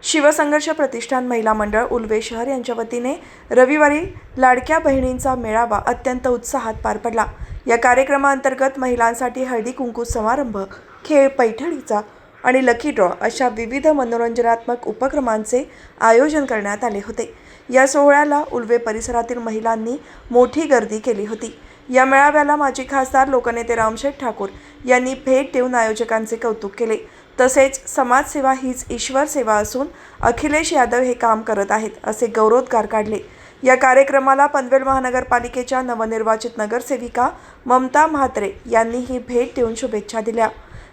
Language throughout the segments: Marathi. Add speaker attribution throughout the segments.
Speaker 1: शिवसंघर्ष प्रतिष्ठान महिला मंडळ उल्वे शहर यांच्या वतीने रविवारी लाडक्या बहिणींचा मेळावा अत्यंत उत्साहात पार पडला। या कार्यक्रमाअंतर्गत महिलांसाठी हळदी कुंकू समारंभ, खेळ, पैठणीचा आणि लकी ड्रॉ अशा विविध मनोरंजनात्मक उपक्रमांचे आयोजन करण्यात आले होते। या सोहळ्याला उल्वे परिसरातील महिलांनी मोठी गर्दी केली होती। या मेळाव्याला माजी खासदार लोकनेते रामशेठ ठाकूर यांनी भेट देऊन आयोजकांचे कौतुक केले। तसेच समाजसेवा हीच ईश्वर सेवा असून अखिलेश यादव हे काम करत आहेत असे गौरवोद्गार काढले। या कार्यक्रमाला पनवेल महानगरपालिकेच्या नवनिर्वाचित नगरसेविका ममता म्हात्रे यांनीही भेट देऊन शुभेच्छा दिल्या।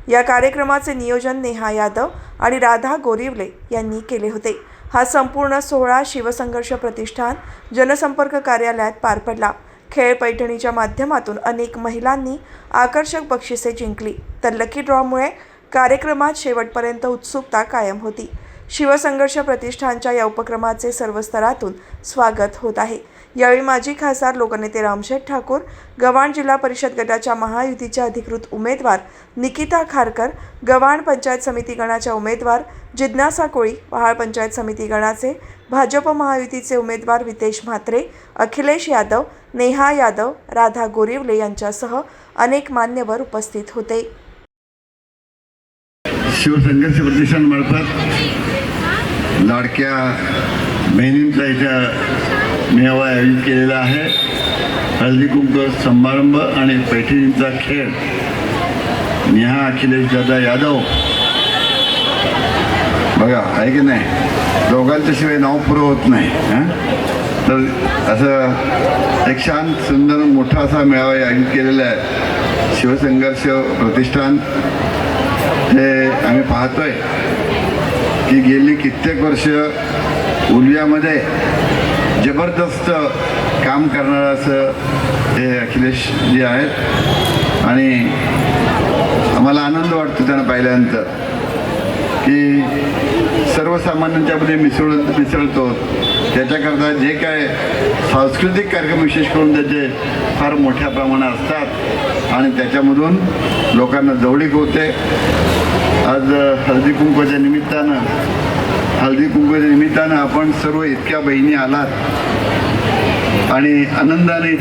Speaker 1: या कार्यक्रमाचे नियोजन नेहा यादव आणि राधा गोरिवले यांनी केले होते। हा संपूर्ण सोहळा शिवसंघर्ष प्रतिष्ठान जनसंपर्क कार्यालयात पार पडला। खेळ, पैठणीच्या माध्यमातून अनेक महिलांनी आकर्षक बक्षिसे जिंकली, तर लकी ड्रॉमुळे कार्यक्रमात शेवटपर्यंत उत्सुकता कायम होती। शिवसंघर्ष प्रतिष्ठानच्या या उपक्रमाचे सर्व स्तरातून स्वागत होत आहे। यावेळी माजी खासदार लोकनेते रामशेठ ठाकूर, गव्हाण जिल्हा परिषद गटाच्या महायुतीच्या अधिकृत उमेदवार निकिता खारकर, गव्हाण पंचायत समिती गणाच्या उमेदवार जिज्ञासा कोळी, वहाळ पंचायत समिती गणाचे भाजप महायुतीचे उमेदवार वितेश म्हात्रे, अखिलेश यादव, नेहा यादव, राधा गोरिवले यांच्यासह अनेक मान्यवर उपस्थित होते।
Speaker 2: शिवसंघर्ष प्रतिष्ठानमार्फत लाडक्या बहिणींचा इथं मेळावा आयोजित केलेला आहे। हळदी कुंकू समारंभ आणि पैठणींचा खेळ। नेहा, अखिलेश दादा यादव, बघा आहे की नाही, दोघांच्या शिवाय नाव पुरं होत नाही। तर असं एक शांत सुंदर मोठा असा मेळावा आयोजित केलेला आहे शिवसंघर्ष प्रतिष्ठान। हे आम्ही पाहतोय की गेली कित्येक वर्ष उल्व्यामध्ये जबरदस्त काम करणारं असं हे अखिलेश जी आहेत आणि आम्हाला आनंद वाटतो त्यांना पाहिल्यानंतर की सर्वसामान्यांच्यामध्ये मिसळतो। त्याच्याकरता जे काय सांस्कृतिक कार्यक्रम विशेष करून त्याचे फार मोठ्या प्रमाणात असतात आणि त्याच्यामधून लोकांना जवळीक होते। आज हळदी कुंकूच्या निमित्तानं आपण सर्व इतक्या बहिणी आलात आणि आनंदाने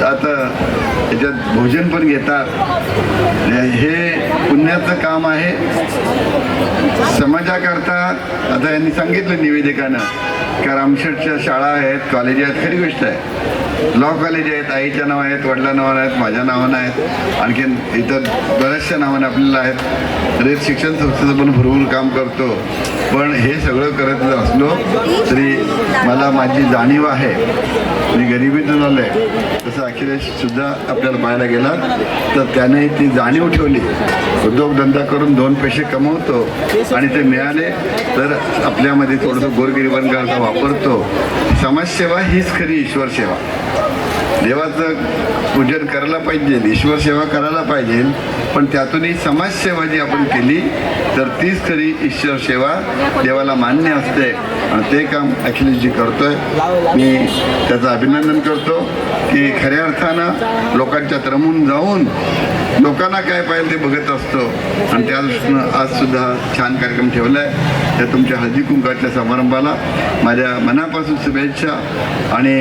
Speaker 2: आता याच्यात भोजन पण घेतात। हे पुण्याचं काम आहे समाजाकरता। आता यांनी सांगितलं निवेदकानं का रामशेठच्या शाळा आहेत, कॉलेज आहेत, खरी गोष्ट आहे। लॉ कॉलेज आहेत, आईच्या नावानं आहेत, वडिला नावानं आहेत, माझ्या नावानं आहेत, आणखीन इतर बऱ्याचशा नावानं आपल्याला आहेत। रेत शिक्षण संस्थेचं पण भरपूर काम करतो। पण हे सगळं करत असलो तरी मला माझी जाणीव आहे, मी गरिबीतून आलो आहे। तसं अखिलेशसुद्धा आपल्याला पाहायला गेला तर त्याने ती जाणीव ठेवली, उद्योगधंदा करून 2 पैसे कमवतो आणि ते मिळाले तर आपल्यामध्ये थोडंसं गोरगरिबांकरता वापरतो। समाजसेवा हीच खरी ईश्वर सेवा। देवाचं पूजन करायला पाहिजे, ईश्वर सेवा करायला पाहिजे, पण त्यातूनही समाजसेवा जी आपण केली तर तीच खरी ईश्वर सेवा देवाला मान्य असते आणि ते काम अखिलेशजी करतोय। मी त्याचं अभिनंदन करतो की खऱ्या अर्थानं लोकांच्यात रमून जाऊन लोकांना काय पाहिजे ते बघत असतो आणि त्या दृष्टीनं आजसुद्धा छान कार्यक्रम ठेवला आहे। त्या तुमच्या हळदी कुंकाच्या समारंभाला माझ्या मनापासून शुभेच्छा आणि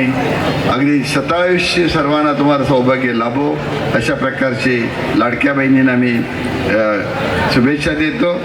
Speaker 2: अगदी शतायुष्य सर्वांना तुम्हाला सौभाग्य लाभो अशा प्रकारची लाडक्या बहिणींना मी शुभेच्छा देतो।